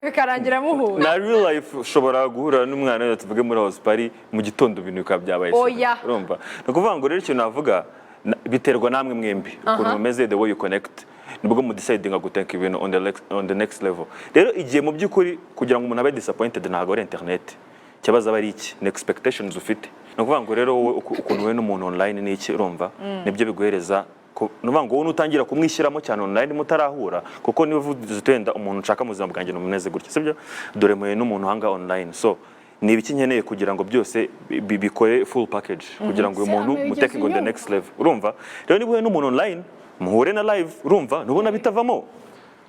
bikarangira muhura na real life ushobora guhura n'umwana tuvuge muri house party mu gitondo ibintu bikaba byabaye urumva no kuvuga ngo rero ikintu navuga biterwa namwe mwembi ukuntu mumeze the way you connect nibwo mu decidinga guteka ibintu on the next level rero igihe mu by'ukuri kugira ngo umuntu abe disappointed ntago ari internet cyabaza bari iki ne expectations ufite no kuvuga ngo rero wowe ukuntu we n'umuntu online ni iki urumva nibyo biguhereza nuvuga ngo wowe utangira kumwishyiramo cyane online mutarahura kuko niba uvuze twenda umuntu nshaka mu buzima bwanjye numuneze gutya sibyo dore muye n'umuntu hanga online so ni ibiki nkeneye kugira ngo byose bikore full package kugira ngo uyu muntu muteke on the next level urumva rero niba uhuye n'umuntu online muhure na live urumva nubona bitavamo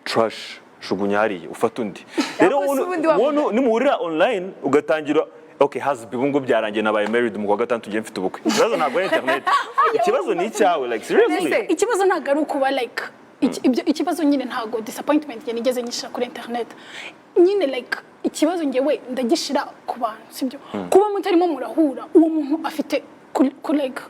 trash jugunya hariya ufata undi rero wowe nimuhurira online ugatangira okay husband bungo byarangiye nabaye married mu kwa gatanu tugiye mfite ubukwe ikibazo ntabwo ari internet ikibazo ni icyawe like seriously ikibazo ntabwo ari kuba like ikibazo nyine ntabwo disappointment ye nigeze nyishira kuri internet nyine like ikibazo ngewe ndagishira ku bantu sibyo kuba mutarimo murahura uwo muntu afite like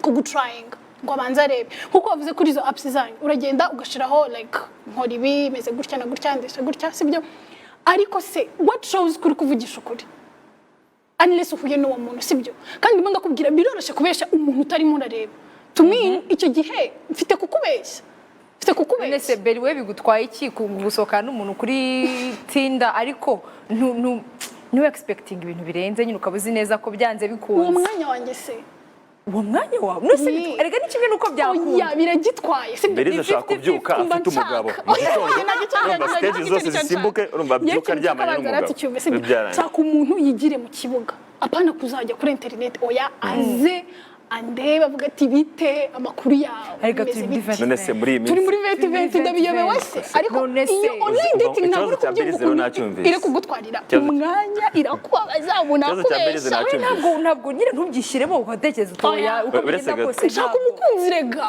kugutrying ngo abanza arebe kuko wavuze kuri izo apps zanyu uragenda ugashiraho like nkora ibi meze gutya na gutya ndetse gutya sibyo ariko se what shows kuri kuvugisha ukuri unless uhuye n'uwo muntu sibyo kandi mba ndakubwira biroroshye kubesha umuntu utarimo urareba to me icyo gihe mfite kukubesha nese beri we bigutwaye iki gusohokana n'umuntu kuri Tinder ariko no expecting ibintu birenze nyine ukabuzi neza ko byanze bikunze uwo mwanya wanjye se uwo mwanya wawe nose erega ni kimwe nuko byakunda ya biragitwaye sibyo beri zashaka kubyuka afite umugabo urumva stage zose zisimbuke urumva byuka ryamanye n'umugabo cyaka umuntu yigire mu kibuga apana kuzajya kuri internet oya aze andeba avuga ati bite amakuru yawe ariko none se muri turi muri 2020 ndabiyobewe se ariko iyo online dating ntabwo kubyumva ire kugutwarira umwanya irakubabaza unakubesha ntabwo nyine ntubyishyiremo ukatekereza utoya uko bigenda kose nshaka umukunzi rega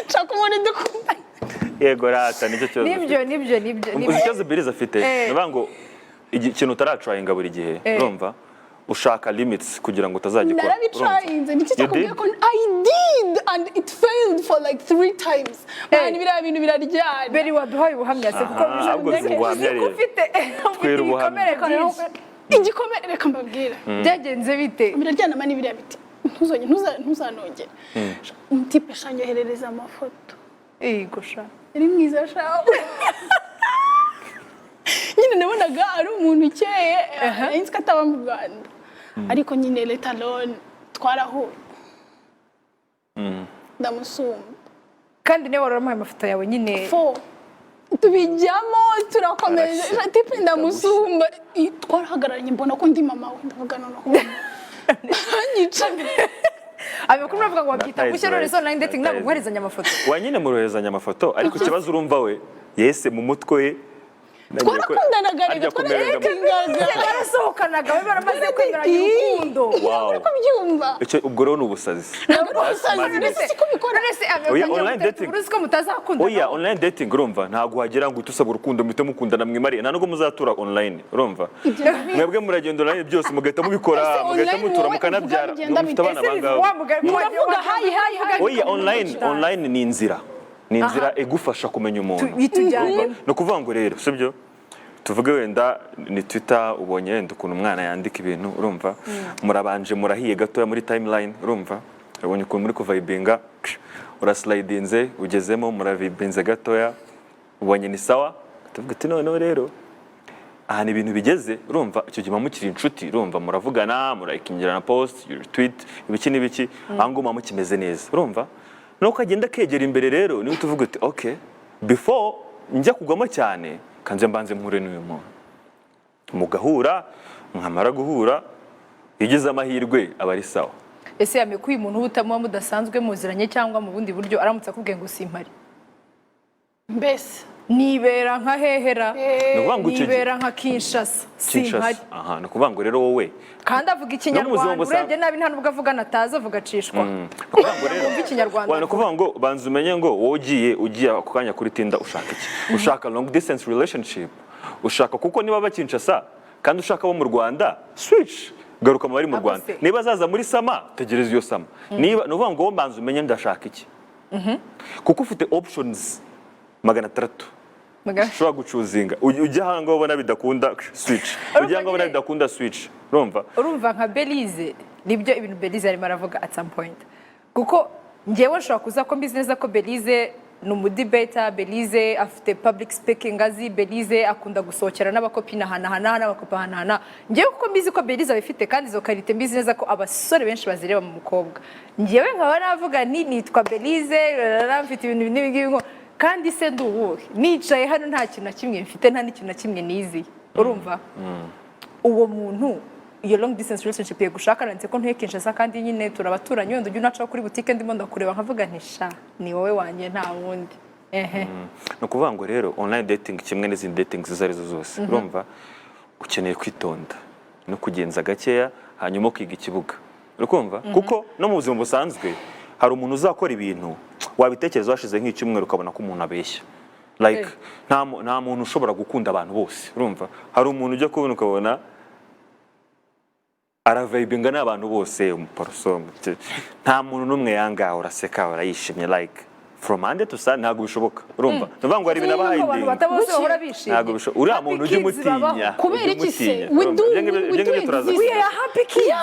nshaka umuntu dukunda yego rata nicyo cyo nibyo ikibazo beriza afite niba ngo ikintu utaratrayinga buri gihe urumva ushaka limits kugira ngo utazagikora narabitryinze nicyo cyakubwiye ko I did and it failed for like 3 times man biriya bintu biraryana beri waduhaye ubuhamya se kuko ufite twera ubuhamya igikomere reka mbabwira byagenze bite biraryana mani biriya biti ntuzanongere umutipe shanyoherereza amafoto gusha iri mwiza shaho nyine nabonaga ari umuntu ukeye inzi ko ataba mu Rwanda ariko nyine let alone twarahuye ndamusumba kandi niba waramuhaye amafoto yawe nyine tubijyamo turakomeje tipe ndamusumba twarahagararanye mbona ko ndi mama we ndavuga noneho anyica abakuru bavuga ngo babyita gushya none online dating ntabwo guherezanya amafoto wanyine muroherezanya amafoto ariko ikibazo urumva we yese mu mutwe twarakundanaga rero twarasohokanaga we baramaze kwemeranya urukundo ariko byumva ubwo rero ni ubusazi oya online dating urumva ntabwo wagera ngo utusaba urukundo muhite mukundana mwimariye nta nubwo muzatura online urumva mwebwe muragenda online byose mugahita mubikora mugahita mutura mukanabyara mufite abana bangahe oya online ni inzira igufasha kumenya umuntu no kuvuga ngo rero sibyo tuvuge wenda ni Twitter ubonye wenda ukuntu umwana yandika ibintu urumva murabanje murahiye gatoya muri timeline urumva ubonye ukuntu muri kuvibinga uraslidinze ugezemo muravibinze gatoya ubonye ni sawa tuvuga ati noneho rero aha ni ibintu bigeze urumva icyo gihe mukiri inshuti urumva muravugana murayikingira na post your tweet ibiki n'ibiki ahango mama kimeze neza urumva nuko agenda kegera imbere rero niwe tuvuga uti okay before njya kugwamo cyane kanze mbanze mpure n'uyu muntu mugahura nkamara guhura yigize amahirwe abari sawa ese yamekuye umuntu ubutamuwa mudasanzwe muziranye cyangwa mu bundi buryo aramutse akubwiye ngo simpari mbese nibera nka hehera nibera nka Kinshasa simpari aha no kuvuga ngo rero wowe kandi avuga ikinyarwanda urebye nabi nta nubwo avuga nataza avuga cishwa kuvuga ngo rero umva ikinyarwanda no kuvuga ngo banze umenye ngo wowe ugiye akukanya kuri Tinder ushaka iki ushaka long distance relationship ushaka kuko niba bakinshasa kandi ushaka bo mu Rwanda switch garuka mu bari mu Rwanda niba azaza muri sama tegereza iyo sama niba no kuvuga ngo banze umenye ndashaka iki kuko ufite options 300 ushobora gucuzinga ujya ahantu ngaho ubona bidakunda switch ujya ahantu ubona bidakunda switch urumva nka Belize nibyo ibintu Belize arimo aravuga at some point kuko njyewe nshobora kuza ko mbizi neza ko Belize ni umudibeta, Belize afite public speaking azi, Belize akunda gusohokera n'abakopina hanahana n'abakopa hanahana. Njyewe kuko mbizi ko Belize abifite kandi izo karite mbizi neza ko abasore benshi bazireba mu mukobwa. Njyewe nkaba navuga nitwa Belize, mfite ibintu n'ibingibi kandi se nduwuhe nicaye hano nta kintu na kimwe mfite, nta n'ikintu na kimwe nizi. Urumva? Uwo muntu iyo long distance relationship ye gushaka nanditse ko ntuye Kinshasa kandi nyine turabaturanye wenda ujye unacaho kuri boutique ndimo ndakureba nkavuga nti sha ni wowe wanjye nta wundi. No kuvuga ngo rero online dating kimwe n'izindi dating zizarizo zose urumva ukeneye kwitonda no kugenza gakeya hanyuma ukiga ikibuga urukumva kuko no mu buzima busanzwe hari umuntu uzakora ibintu wabitekereza washize nk'icyumweru ukabona ko umuntu abeshya like nta muntu ushobora gukunda abantu bose urumva hari umuntu ujya kubona ukabona aravibinga n'abantu bose umuparusomo nta muntu n'umwe yanga uraseka urayishimye like from Monday to Sunday ntabwo bishoboka urumva ndavuga ngo hari ibintu abahindinga ntabwo bishoboka uriya muntu ujye umutinya kubera iki se we are happy kids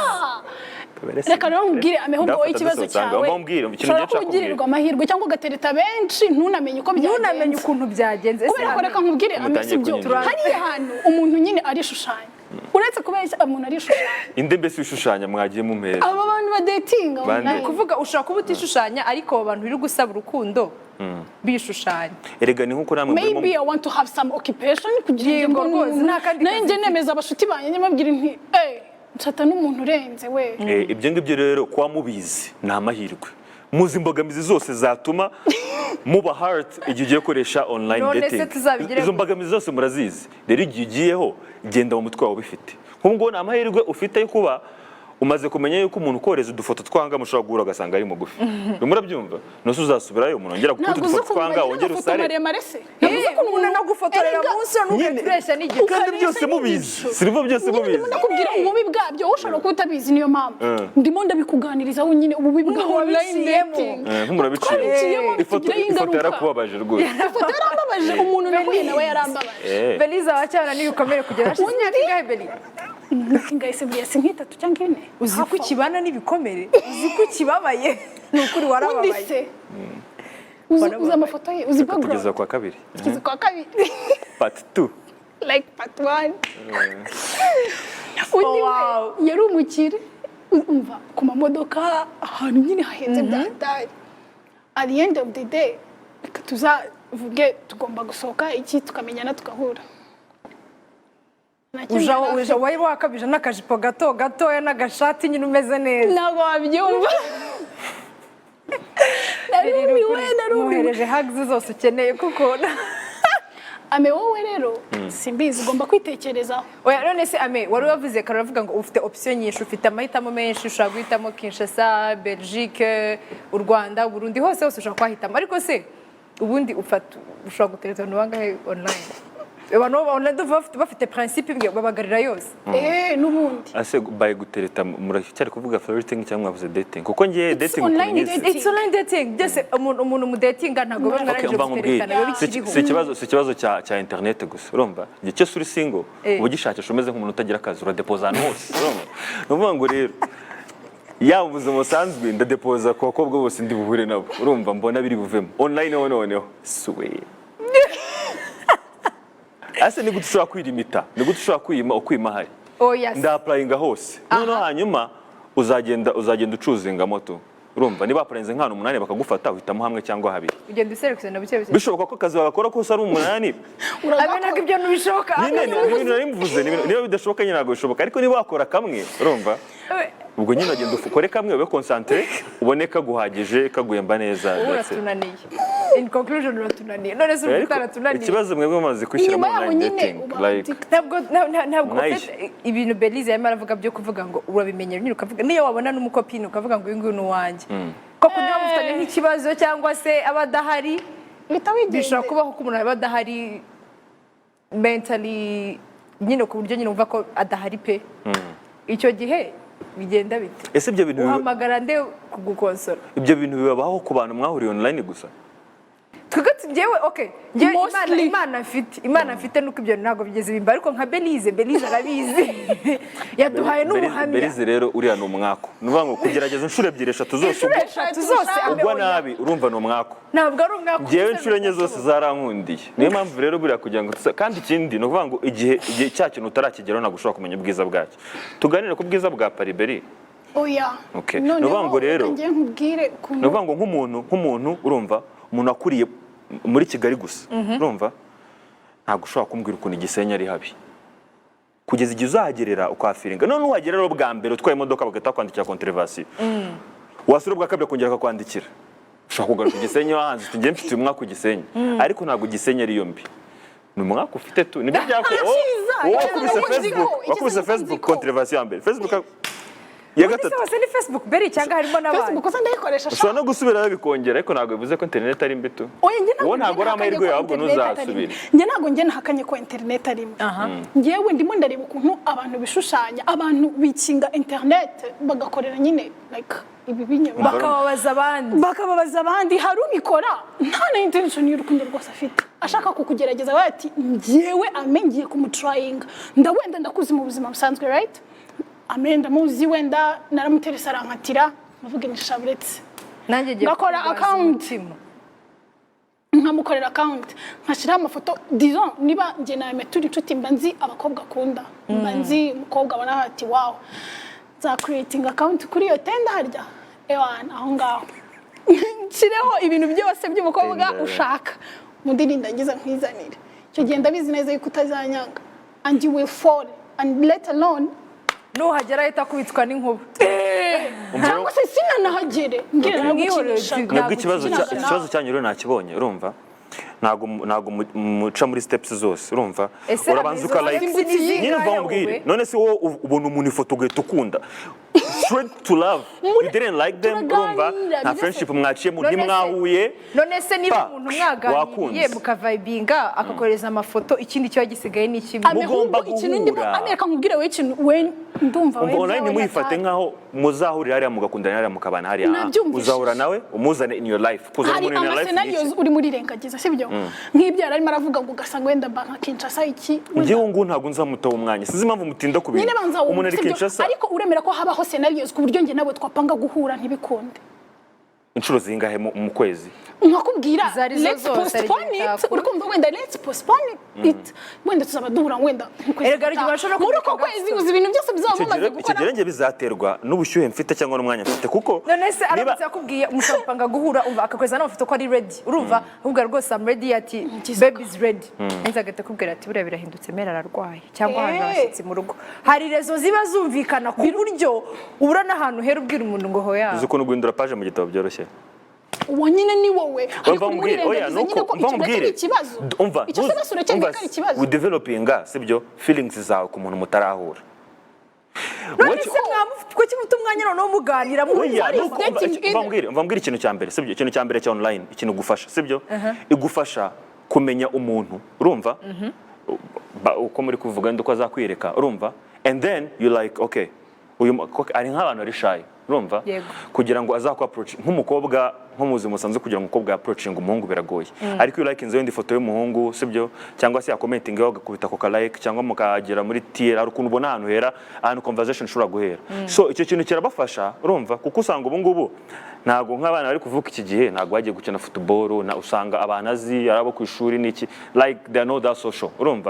reka rero mbwire amehubwo ikibazo cyawe ushobora kugirirwa amahirwe cyangwa ugatereta benshi ntunamenye ukuntu byagenze kubera ko reka nkubwire amesibyo hariya hantu umuntu nyine arishushanya uretse kubeshya umuntu arishushanya inde mbese ushushanya mwagiye mu mpera aba bantu badetinga kuvuga ushaka kuba utishushanya ariko abo bantu biri gusaba urukundo bishushanya erega ni nkuko namwe maybe I want to have some occupation kugira ngo rwose nanjye nemeza abashuti banjye nyamabwira nti nsata n'umuntu urenze we ibyo ngibyo rero kwa mubizi ni amahirwe muzi imbogamizi zose zatuma muba heart igihe ugiye gukoresha online dating izo mbogamizi zose murazizi rero igihe ugiyeho genda mu mutwe wawe bifite nk'ubwo ni amahirwe ufite yo kuba umaze kumenya yuko umuntu ukoreza udufoto twanga mushobora guhura ugasanga ari mugufi murabyumva nose uzasubirayo umuntu ongera gukora udufoto twanga wongera usare naguze ko umuntu anagufotorera munsi n'ugakoresha n'igiti kandi byose mubizi sirivo byose mubizi ndakubwira ububi bwabyo ushobora kuba utabizi niyo mpamvu ndimo ndabikuganirizaho nyine ububi bwa online dating nk'umurabiciye ifoto yarakubabaje rwose ifoto yarambabaje umuntu nahuye nawe yarambabaje Belize abacyana niyo ukomere kugera hashize imyaka ingahe Belize ngahise buriya si nk'itatu cyangwa ine uzi ko ukibana n'ibikomere uzi ko ukibabaye ni ukuri warababaye uzi amafoto ye uzi background kugeza kwa kabiri part 2 like part 1 undi yari umukire umva ku mamodoka ahantu nyine hahenze byatari at the end of the day tuzavuge tugomba gusohoka iki tukamenyana tugahura uja wari wakabije n'akajipo gatoya n'agashati nyine umeze neza ntabwo wabyumva muhereje hugs zose ukeneye kuko ame wowe rero simbizi ugomba kwitekerezaho oya none se ame wari wavuze kare uravuga ngo ufite option nyinshi ufite amahitamo menshi ushobora guhitamo Kinshasa Belgique u Rwanda Burundi hose ushobora kwahitamo ariko se ubundi ushobora gutereta bangahe online abantu bafite principe babagarira yose n'ubundi ase baye gutereta muracyari kuvuga flirting cyangwa mwavuze dating kuko ngiye dating it's online dating byose umuntu mu dating ntabwo bangaraje guteretana si ikibazo cya internet gusa urumva igihe cyose uri single uba ugishakisha umeze nk'umuntu utagira akazi uradepoza ahantu hose urumva ni ukuvuga ngo rero yaba ubuzima busanzwe ndadepoza ku bakobwa bose ndi buhure nabo urumva mbona biri buvemo online noneho suwe ase ni gute ushobora kwirimita ni gute ushobora ukwima hari ndapurayinga hose noneho hanyuma uzagenda ucuzinga moto urumva niba apurayinze nk'ahantu 8 bakagufata uhitamo hamwe cyangwa habiri ugenda userekana buke bishoboka ko akazi bagakora kose ari 8 abenaga ibyo ntibishoboka ibintu nari mvuze niba bidashoboka nyine ntabwo bishoboka ariko niba wakora kamwe urumva ubwo nyine agenda ukore kamwe ube concentré ubone kaguhagije kaguyemba neza uratunaniye in conclusion uratunaniye none se uratunaniye ikibazo mwebwe mumaze kwishyira mu online dating like ntabwo ibintu Belize yari aravuga byo kuvuga ngo urabimenye nyine ukavuga niyo wabona n'umukopine ukavuga ngo uyu nguyu ni uwanjye koko niba mufitanye nk'ikibazo cyangwa se abadahari bishobora kubaho ko umuntu aba adahari mentally nyine ku buryo nyine wumva ko adahari pe icyo gihe bigenda bite ese ibyo bintu uhamagara nde kugukonsora ibyo bintu bibabaho ku bantu mwahuriye online gusa twigati njyewe okay njyewe Mostly. imana mfite nuko ibyo ntabwo bigeze bimba ariko nka Belize arabizi yaduhaye n'ubuhamya Belize rero uriya ni umwako nuvuga ngo kugerageza inshuro ebyiri eshatu zose ugwa nabi urumva ni umwako ntabwo ari umwako njyewe inshuro enye zose zarankundiye niyo mpamvu rero buriya kugira ngo kandi ikindi ni ukuvuga ngo igihe cya kintu utarakigeraho ntabwo ushobora kumenya ubwiza bwacyo tuganire ku bwiza bwa Pariberi oya okay ni ukuvuga ngo rero ngiye nkubwire ni ukuvuga ngo nk'umuntu urumva umuntu akuriye muri Kigali gusa urumva ntabwo ushobora kumbwira ukuntu Igisenyi ari habi kugeza igihe uzahagerera ukahafiringa none uhagerera bwa mbere utwaye imodoka bagahita kwandikira konterevasiyo wasura ubwa kabiri akongera akakwandikira ushobora kugaruka Igisenyi wahanze uti njye mfite umwaka ku Gisenyi ariko ntabwo Igisenyi ariyo mbi ni umwaka ufite tu nibyo wakubise Facebook konterevasiyo ya mbere Facebook ya gatatu wese ni Facebook beri cyangwa harimo n'abandi Facebook se ndayikoresha ushobora no gusubirayo bikongera ariko ntabwo bivuze ko internet ari mbi tu wowe ntabwo ari amahirwe yawe ahubwo ntuzasubire njye ntabwo njye nahakanye ko internet ari mbi njyewe ndimo ndareba ukuntu abantu bishushanya abantu bikinga internet bagakorera nyine like ibi binyuma bakababaza abandi hari ubikora nta na intention y'urukundo rwose afite ashaka kukugerageza ati njyewe amengiye kumutrayinga ndawenda ndakuzi mu buzima busanzwe right amenda muzi wenda naramuteresa arankatira bavuga ni shaburetse nanjye giye bakora account nkamukorera account nkashiraho amafoto disons niba nge nawe turi inshuti mba nzi abakobwa akunda mba nzi umukobwa abona ati wow za creating account kuri iyo tenda harya ewana aho ngaho nshyireho ibintu byose by'umukobwa ushaka mudiri ndagiza nkwizanire icyo gihe ndabizi neza yuko utazanyanga and you will fall and let alone nuhagera ahita kubitwa n'inkuba cyangwa se sinanahagere ngira namukinisha nabwo ikibazo cyanyu rero nakibonye urumva ntago muca muri steps zose urumva urabanza ukalike nyine mbambwire none se wowe ubona umuntu ifoto ugahita ukunda straight to love you didn't like them urumva nta friendship mwaciyemo ntimwahuye none se niba umuntu mwaganiriye mukavibinga akakoreza amafoto ikindi cyo gisigaye ni kimwe mugomba guhura amerika nkubwire we ikintu we ndumva we online nimuyifate nkaho muzahurira hariya mugakundana hariya mukabana hariya uzahura nawe umuzane in your life kuza umuntu in your life scenarios uri muri rengagiza sibyo nk'ibyo arimo aravuga ngo ugasanga wenda banka Kinshasa iki ngewe ngo ntabwo nzamutoba umwanya sizi impamvu mutinda kubintu umuntu ari Kinshasa ariko uremera ko habaho scenarios ku buryo nge nawe twapanga guhura ntibikunde inshuro zingahe mu kwezi nkakubwira let's postpone it urikumva wenda let's postpone it wenda tuzaba duhura wenda muri uko kwezi uzi ibintu byose bizaba bimaze gukora icyo gihe bizaterwa n'ubushyuhe mfite cyangwa n'umwanya mfite kuko none se aramutse yakubwiye mushapanga guhura umva akakweza n'amafoto ko ari ready urumva ahubwo rwose am ready ati baby is ready nzagate kubwira ati buriya birahindutse mera ararwaye cyangwa haje abashyitsi mu rugo hari rezo ziba zumvikana ku buryo ubura n'ahantu hera ubwira umuntu ngo hoya uzi ukuntu guhindura page mu gitabo byoroshye uwo nyine ni wowe ariko muri rengagiza nyine ko icyo ari ikibazo icyo se basura cyane ari ikibazo we developinga sibyo feelings zawe ku muntu mutarahura none se mwamufite kimwe umwanya noneho muganira mbambwira ikintu cya mbere sibyo ikintu cya mbere cya online ikintu gufasha sibyo igufasha kumenya umuntu urumva uko muri kuvuga ndiko azakwireka urumva and then you like okay uyu ari nk'abantu ari shy urumva kugira ngo azakwa approach nk'umukobwa nko muzi musanze kugira ngo umukobwa approaching umuhungu biragoye ariko you like inzo ndi foto y'umuhungu sibyo cyangwa se ya commenting agakubita ko like cyangwa mukagera muri tier ari ukuntu ubona ahantu hera ahantu conversation shura guhera so icyo kintu kirabafasha urumva kuko usanga ubu ngubu ntago nk'abana bari kuvuka iki gihe ntago bagiye gukina football na usanga abana azi arabo ku ishuri niki like they are not that social urumva